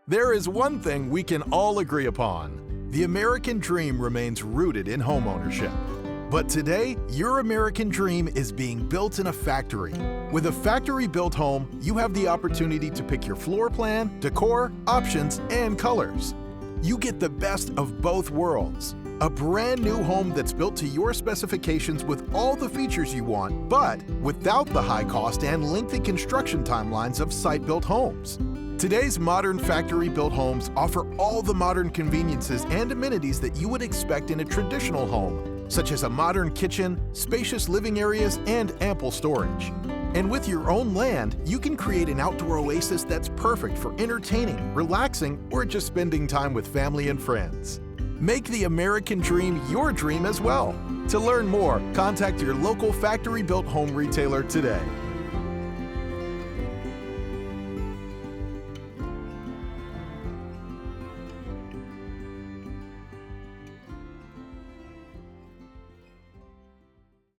There is one thing we can all agree upon. The American dream remains rooted in homeownership. But today, your American dream is being built in a factory. With a factory-built home, you have the opportunity to pick your floor plan, decor, options, and colors. You get the best of both worlds. A brand new home that's built to your specifications with all the features you want, but without the high cost and lengthy construction timelines of site-built homes. Today's modern factory-built homes offer all the modern conveniences and amenities that you would expect in a traditional home, such as a modern kitchen, spacious living areas, and ample storage. And with your own land, you can create an outdoor oasis that's perfect for entertaining, relaxing, or just spending time with family and friends. Make the American dream your dream as well. To learn more, contact your local factory-built home retailer today.